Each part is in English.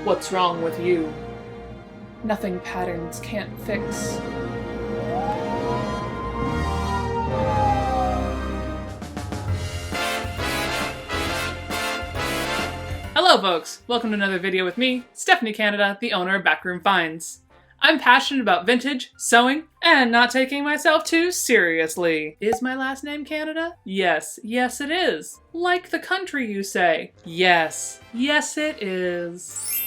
What's wrong with you? Nothing patterns can't fix. Hello folks! Welcome to another video with me, Stephanie Canada, the owner of Backroom Finds. I'm passionate about vintage, sewing, and not taking myself too seriously. Is my last name Canada? Yes. Yes it is. Like the country, you say? Yes. Yes it is.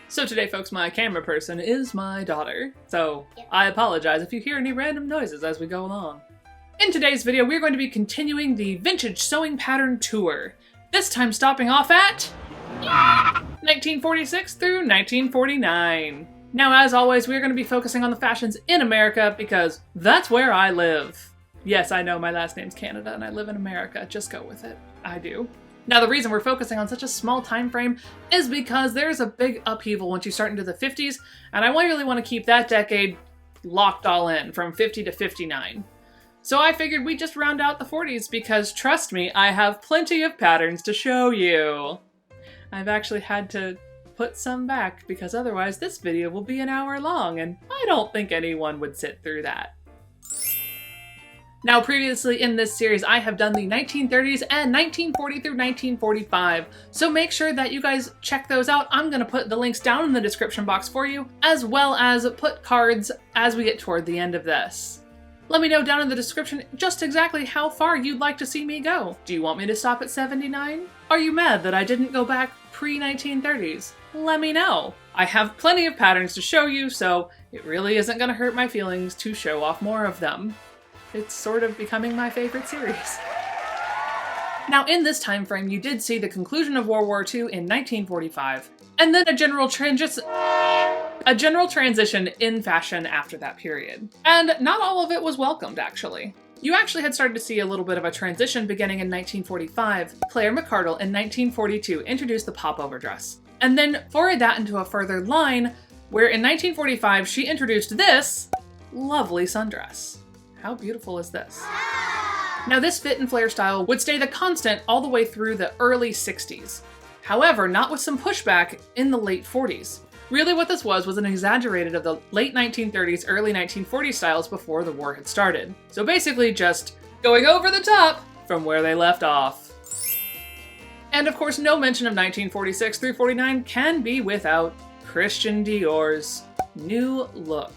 So today, folks, my camera person is my daughter. So I apologize if you hear any random noises as we go along. In today's video, we're going to be continuing the Vintage Sewing Pattern Tour. This time stopping off at 1946 through 1949. Now, as always, we're going to be focusing on the fashions in America because that's where I live. Yes, I know my last name's Canada and I live in America. Just go with it. I do. Now, the reason we're focusing on such a small time frame is because there's a big upheaval once you start into the 50s, and I really want to keep that decade locked all in from 50 to 59. So I figured we'd just round out the 40s because, trust me, I have plenty of patterns to show you. I've actually had to put some back because otherwise this video will be an hour long and I don't think anyone would sit through that. Now, previously in this series I have done the 1930s and 1940 through 1945, so make sure that you guys check those out. I'm going to put the links down in the description box for you, as well as put cards as we get toward the end of this. Let me know down in the description just exactly how far you'd like to see me go. Do you want me to stop at 79? Are you mad that I didn't go back pre-1930s? Let me know. I have plenty of patterns to show you, so it really isn't going to hurt my feelings to show off more of them. It's sort of becoming my favorite series. Now, in this time frame, you did see the conclusion of World War II in 1945, and then a general transition in fashion after that period. And not all of it was welcomed, actually. You actually had started to see a little bit of a transition beginning in 1945. Claire McCardle in 1942 introduced the popover dress, and then forwarded that into a further line, where in 1945 she introduced this lovely sundress. How beautiful is this? Now, this fit and flare style would stay the constant all the way through the early 60s. However, not with some pushback in the late 40s. Really what this was an exaggerated of the late 1930s, early 1940s styles before the war had started. So basically just going over the top from where they left off. And of course, no mention of 1946 through 49 can be without Christian Dior's New Look,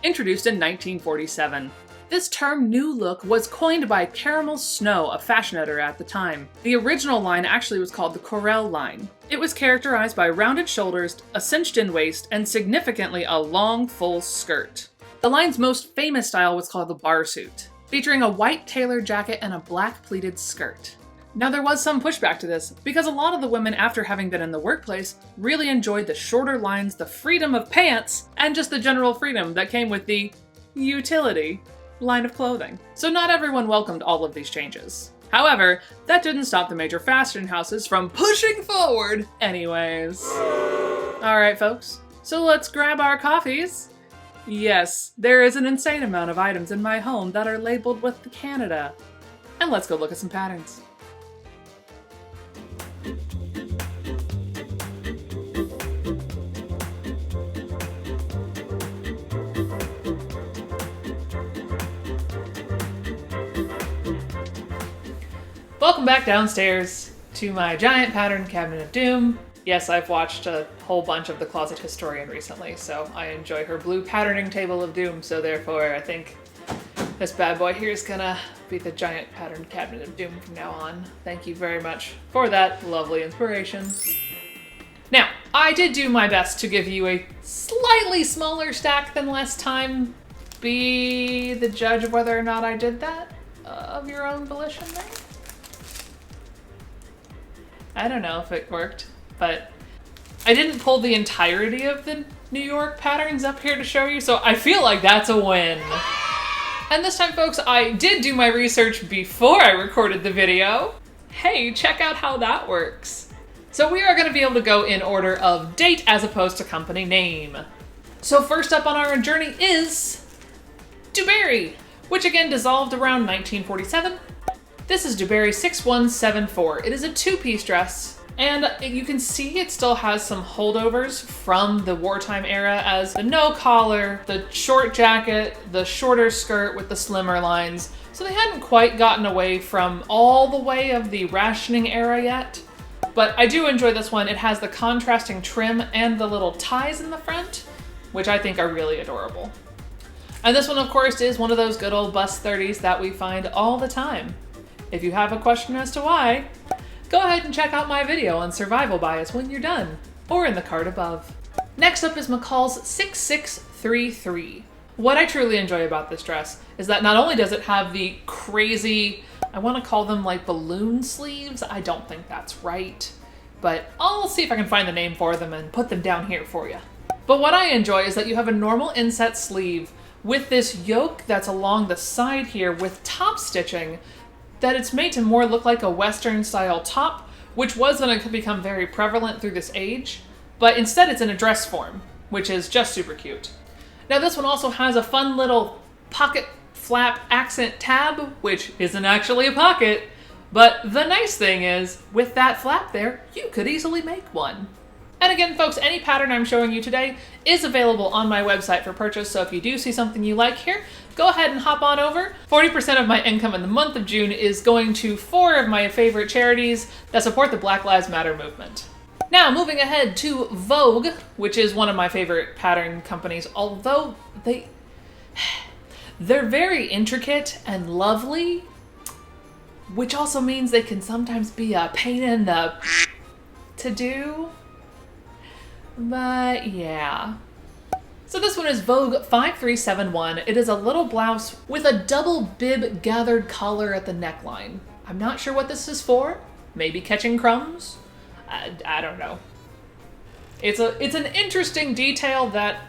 introduced in 1947. This term, New Look, was coined by Caramel Snow, a fashion editor at the time. The original line actually was called the Corel line. It was characterized by rounded shoulders, a cinched-in waist, and significantly a long, full skirt. The line's most famous style was called the bar suit, featuring a white tailored jacket and a black pleated skirt. Now, there was some pushback to this, because a lot of the women, after having been in the workplace, really enjoyed the shorter lines, the freedom of pants, and just the general freedom that came with the utility line of clothing. So not everyone welcomed all of these changes. However, that didn't stop the major fashion houses from pushing forward anyways. Alright folks, so let's grab our coffees. Yes, there is an insane amount of items in my home that are labeled with the Canada. And let's go look at some patterns. Welcome back downstairs to my giant pattern cabinet of doom. Yes, I've watched a whole bunch of The Closet Historian recently, so I enjoy her blue patterning table of doom, so therefore I think this bad boy here is gonna be the giant pattern cabinet of doom from now on. Thank you very much for that lovely inspiration. Now, I did do my best to give you a slightly smaller stack than last time. Be the judge of whether or not I did that of your own volition there. I don't know if it worked, but I didn't pull the entirety of the New York patterns up here to show you, so I feel like that's a win. And this time, folks, I did do my research before I recorded the video. Hey, check out how that works. So we are going to be able to go in order of date as opposed to company name. So first up on our journey is Dubarry, which again dissolved around 1947. This is Dubarry 6174. It is a two-piece dress And you can see it still has some holdovers from the wartime era, as the no collar, the short jacket, the shorter skirt with the slimmer lines. So they hadn't quite gotten away from all the way of the rationing era yet. But I do enjoy this one. It has the contrasting trim and the little ties in the front, which I think are really adorable. And this one, of course, is one of those good old bust 30s that we find all the time. If you have a question as to why, go ahead and check out my video on survival bias when you're done, or in the card above. Next up is McCall's 6633. What I truly enjoy about this dress is that not only does it have the crazy, I want to call them like balloon sleeves, I don't think that's right, but I'll see if I can find the name for them and put them down here for you. But what I enjoy is that you have a normal inset sleeve with this yoke that's along the side here with top stitching, that it's made to more look like a Western style top, which was going to become very prevalent through this age, but instead it's in a dress form, which is just super cute. Now this one also has a fun little pocket flap accent tab, which isn't actually a pocket, but the nice thing is, with that flap there, you could easily make one. And again, folks, any pattern I'm showing you today is available on my website for purchase, so if you do see something you like here, go ahead and hop on over. 40% of my income in the month of June is going to 4 of my favorite charities that support the Black Lives Matter movement. Now, moving ahead to Vogue, which is one of my favorite pattern companies, although they're very intricate and lovely, which also means they can sometimes be a pain in the to do. But yeah. So this one is Vogue 5371. It is a little blouse with a double bib gathered collar at the neckline. I'm not sure what this is for. Maybe catching crumbs? I don't know. It's an interesting detail that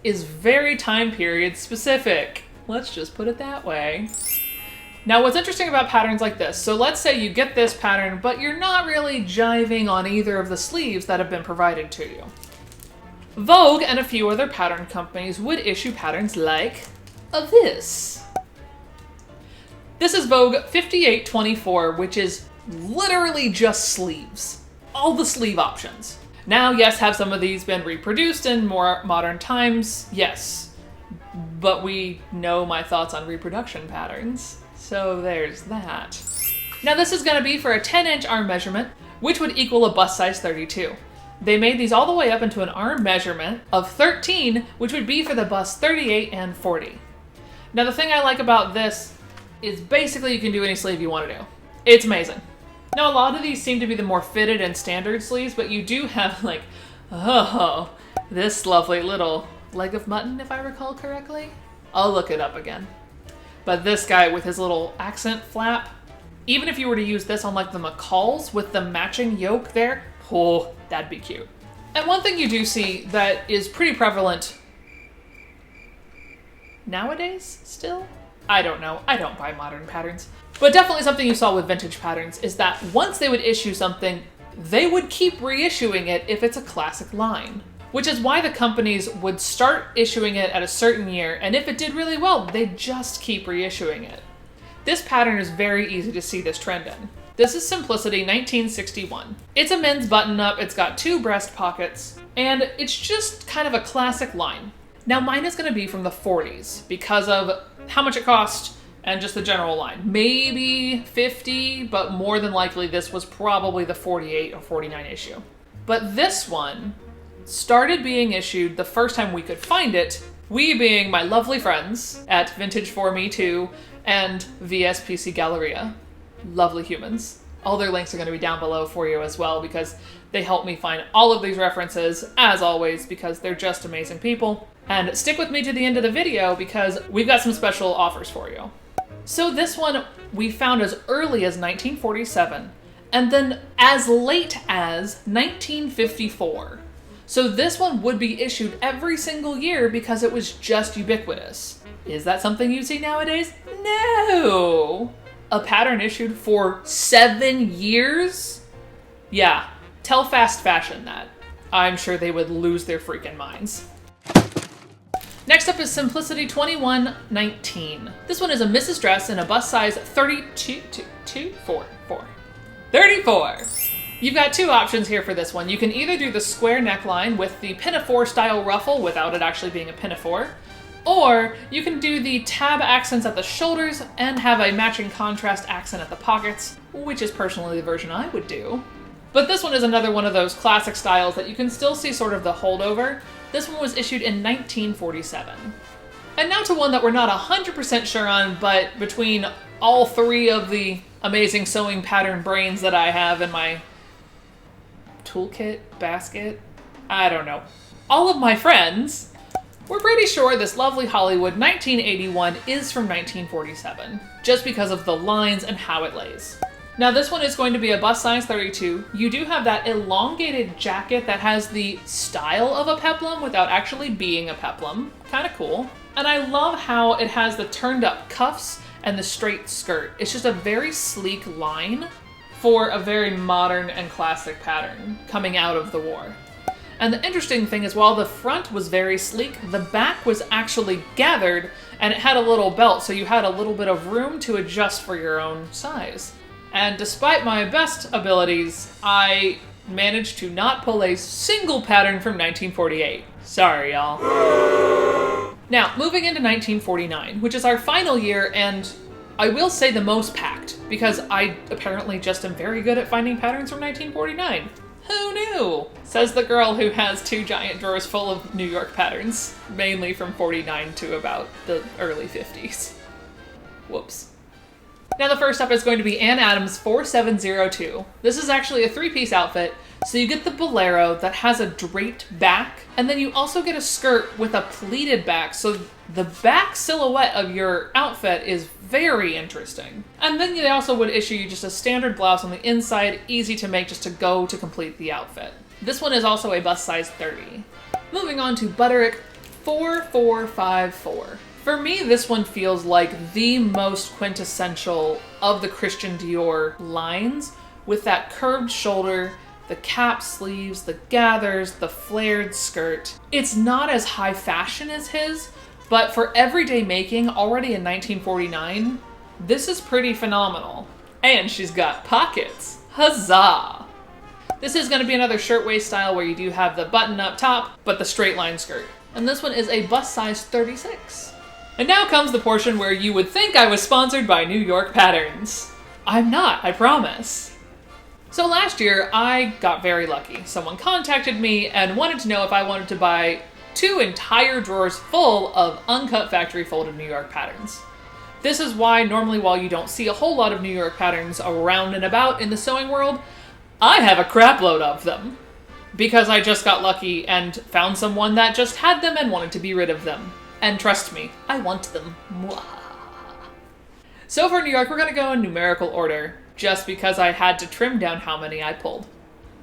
is very time period specific. Let's just put it that way. Now what's interesting about patterns like this, so let's say you get this pattern, but you're not really jiving on either of the sleeves that have been provided to you. Vogue and a few other pattern companies would issue patterns like this. This is Vogue 5824, which is literally just sleeves. All the sleeve options. Now, yes, have some of these been reproduced in more modern times? Yes. But we know my thoughts on reproduction patterns, so there's that. Now this is going to be for a 10-inch arm measurement, which would equal a bust size 32. They made these all the way up into an arm measurement of 13, which would be for the bust 38 and 40. Now the thing I like about this is basically you can do any sleeve you want to do. It's amazing. Now a lot of these seem to be the more fitted and standard sleeves, but you do have like, oh, this lovely little leg of mutton, if I recall correctly. I'll look it up again. But this guy with his little accent flap, even if you were to use this on like the McCalls with the matching yoke there, oh, that'd be cute. And one thing you do see that is pretty prevalent nowadays still? I don't know, I don't buy modern patterns. But definitely something you saw with vintage patterns is that once they would issue something, they would keep reissuing it if it's a classic line. Which is why the companies would start issuing it at a certain year, and if it did really well, they'd just keep reissuing it. This pattern is very easy to see this trend in. This is Simplicity 1961. It's a men's button-up, it's got 2 breast pockets, and it's just kind of a classic line. Now mine is gonna be from the 40s because of how much it cost and just the general line. Maybe 50, but more than likely this was probably the 48 or 49 issue. But this one started being issued the first time we could find it, we being my lovely friends at Vintage For Me Too and VSPC Galleria. Lovely humans. All their links are going to be down below for you as well because they help me find all of these references, as always, because they're just amazing people. And stick with me to the end of the video because we've got some special offers for you. So this one we found as early as 1947 and then as late as 1954. So this one would be issued every single year because it was just ubiquitous. Is that something you see nowadays? No! A pattern issued for 7 years? Yeah, tell fast fashion that. I'm sure they would lose their freaking minds. Next up is Simplicity 2119. This one is a missus dress in a bust size 34. You've got two options here for this one. You can either do the square neckline with the pinafore style ruffle without it actually being a pinafore, or you can do the tab accents at the shoulders and have a matching contrast accent at the pockets, which is personally the version I would do. But this one is another one of those classic styles that you can still see sort of the holdover. This one was issued in 1947. And now to one that we're not 100% sure on, but between all three of the amazing sewing pattern brains that I have in my toolkit, basket, I don't know. All of my friends, we're pretty sure this lovely Hollywood 1981 is from 1947, just because of the lines and how it lays. Now this one is going to be a bust size 32. You do have that elongated jacket that has the style of a peplum without actually being a peplum. Kind of cool. And I love how it has the turned up cuffs and the straight skirt. It's just a very sleek line for a very modern and classic pattern coming out of the war. And the interesting thing is, while the front was very sleek, the back was actually gathered and it had a little belt, so you had a little bit of room to adjust for your own size. And despite my best abilities, I managed to not pull a single pattern from 1948. Sorry, y'all. Now, moving into 1949, which is our final year, and I will say the most packed, because I apparently just am very good at finding patterns from 1949. Who knew? Says the girl who has 2 giant drawers full of New York patterns, mainly from 49 to about the early 50s. Whoops. Now the first up is going to be Ann Adams 4702. This is actually a 3-piece outfit, so you get the bolero that has a draped back, and then you also get a skirt with a pleated back, so the back silhouette of your outfit is very interesting. And then they also would issue you just a standard blouse on the inside, easy to make just to go to complete the outfit. This one is also a bust size 30. Moving on to Butterick 4454. For me, this one feels like the most quintessential of the Christian Dior lines, with that curved shoulder, the cap sleeves, the gathers, the flared skirt. It's not as high fashion as his, but for everyday making, already in 1949, this is pretty phenomenal. And she's got pockets. Huzzah! This is going to be another shirtwaist style where you do have the button up top, but the straight line skirt. And this one is a bust size 36. And now comes the portion where you would think I was sponsored by New York Patterns. I'm not, I promise. So last year, I got very lucky. Someone contacted me and wanted to know if I wanted to buy 2 entire drawers full of uncut factory folded New York patterns. This is why normally, while you don't see a whole lot of New York patterns around and about in the sewing world, I have a crapload of them. Because I just got lucky and found someone that just had them and wanted to be rid of them. And trust me, I want them. So for New York, we're gonna go in numerical order, just because I had to trim down how many I pulled.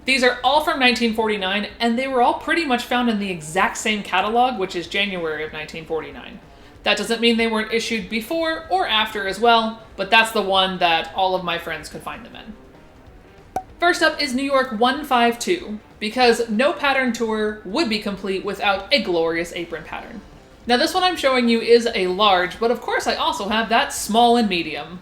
These are all from 1949, and they were all pretty much found in the exact same catalog, which is January of 1949. That doesn't mean they weren't issued before or after as well, but that's the one that all of my friends could find them in. First up is New York 152, because no pattern tour would be complete without a glorious apron pattern. Now this one I'm showing you is a large, but of course I also have that small and medium.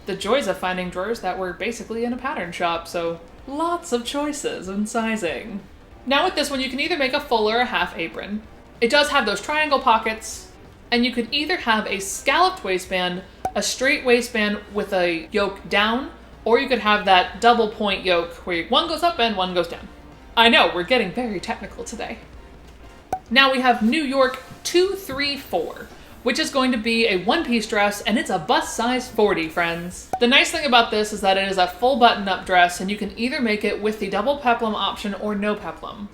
The joys of finding drawers that were basically in a pattern shop, so lots of choices and sizing. Now with this one, you can either make a full or a half apron. It does have those triangle pockets, and you could either have a scalloped waistband, a straight waistband with a yoke down, or you could have that double point yoke where one goes up and one goes down. I know, we're getting very technical today. Now we have New York 234, which is going to be a 1-piece dress, and it's a bust size 40, friends. The nice thing about this is that it is a full button-up dress, and you can either make it with the double peplum option or no peplum.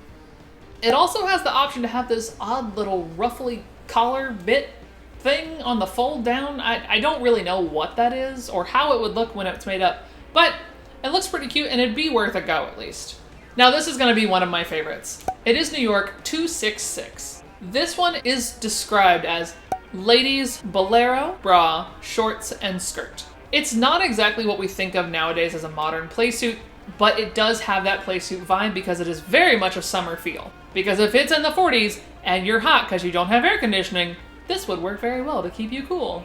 It also has the option to have this odd little ruffly collar bit thing on the fold down. I don't really know what that is or how it would look when it's made up, but it looks pretty cute and it'd be worth a go at least. Now this is going to be one of my favorites. It is New York 266. This one is described as ladies bolero, bra, shorts, and skirt. It's not exactly what we think of nowadays as a modern playsuit, but it does have that playsuit vibe because it is very much a summer feel. Because if it's in the 40s and you're hot because you don't have air conditioning, this would work very well to keep you cool.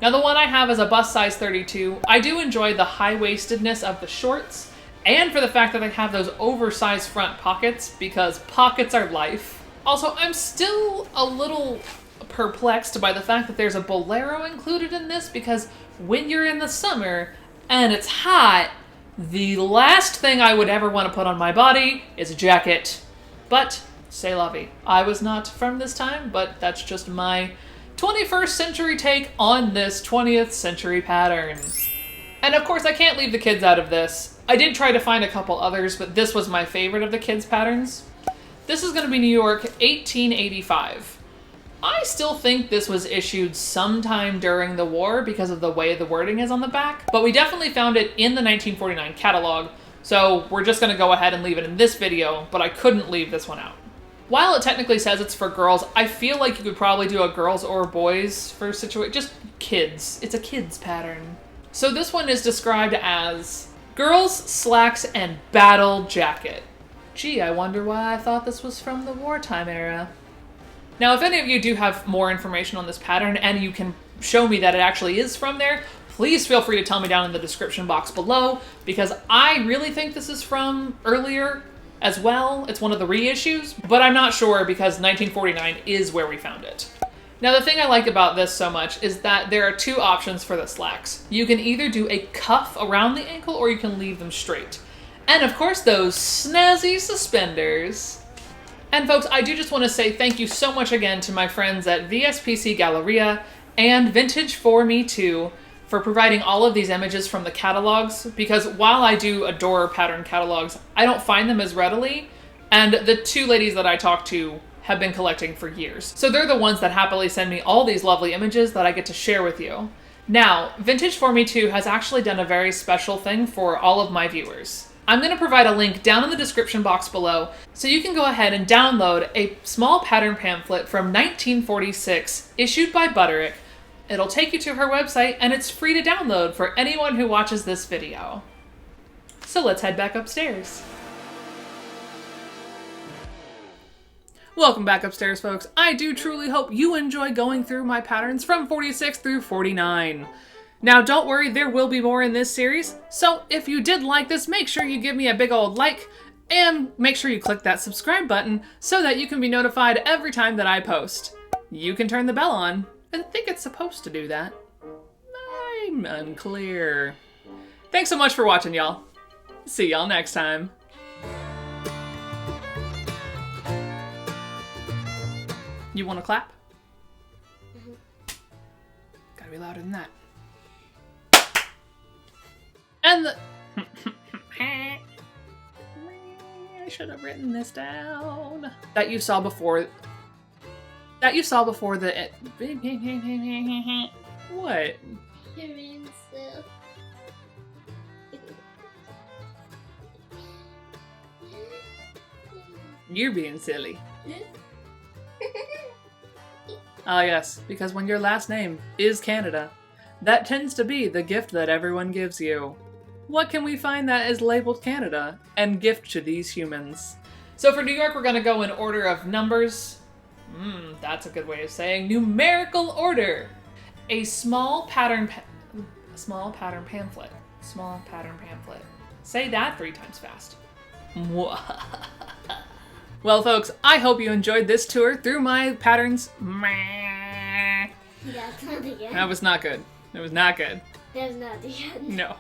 Now the one I have is a bust size 32. I do enjoy the high-waistedness of the shorts, And for the fact that they have those oversized front pockets, because pockets are life. Also, I'm still a little perplexed by the fact that there's a bolero included in this, because when you're in the summer and it's hot, the last thing I would ever want to put on my body is a jacket. But, c'est la vie. I was not from this time, but that's just my 21st century take on this 20th century pattern. And of course, I can't leave the kids out of this. I did try to find a couple others, but this was my favorite of the kids' patterns. This is going to be New York, 1885. I still think this was issued sometime during the war because of the way the wording is on the back, but we definitely found it in the 1949 catalog, so we're just going to go ahead and leave it in this video, but I couldn't leave this one out. While it technically says it's for girls, I feel like you could probably do a girls or boys for situation, just kids. It's a kids pattern. So this one is described as girls, slacks, and battle jacket. Gee, I wonder why I thought this was from the wartime era. Now, if any of you do have more information on this pattern and you can show me that it actually is from there, please feel free to tell me down in the description box below, because I really think this is from earlier as well. It's one of the reissues, but I'm not sure because 1949 is where we found it. Now, the thing I like about this so much is that there are two options for the slacks. You can either do a cuff around the ankle or you can leave them straight. And of course, those snazzy suspenders. And folks, I do just want to say thank you so much again to my friends at VSPC Galleria and Vintage for Me Too for providing all of these images from the catalogs, because while I do adore pattern catalogs, I don't find them as readily, and the two ladies that I talked to have been collecting for years. So they're the ones that happily send me all these lovely images that I get to share with you. Now, Vintage for Me Too has actually done a very special thing for all of my viewers. I'm going to provide a link down in the description box below so you can go ahead and download a small pattern pamphlet from 1946 issued by Butterick. It'll take you to her website and it's free to download for anyone who watches this video. So let's head back upstairs. Welcome back upstairs, folks. I do truly hope you enjoy going through my patterns from 46 through 49. Now, don't worry, there will be more in this series, so if you did like this, make sure you give me a big old like, and make sure you click that subscribe button so that you can be notified every time that I post. You can turn the bell on. I think it's supposed to do that. I'm unclear. Thanks so much for watching, y'all. See y'all next time. You want to clap? Mm-hmm. Gotta be louder than that. And the... I should have written this down. That you saw before the... What? You're being silly. You're being silly. Ah, yes, because when your last name is Canada, that tends to be the gift that everyone gives you. What can we find that is labeled Canada and gift to these humans? So for New York, we're going to go in order of numbers. That's a good way of saying numerical order. A small pattern pamphlet. Small pattern pamphlet. Say that 3 times fast. Well, folks, I hope you enjoyed this tour through my patterns. That's not the end. That was not good. It was not good. That's not the end. No.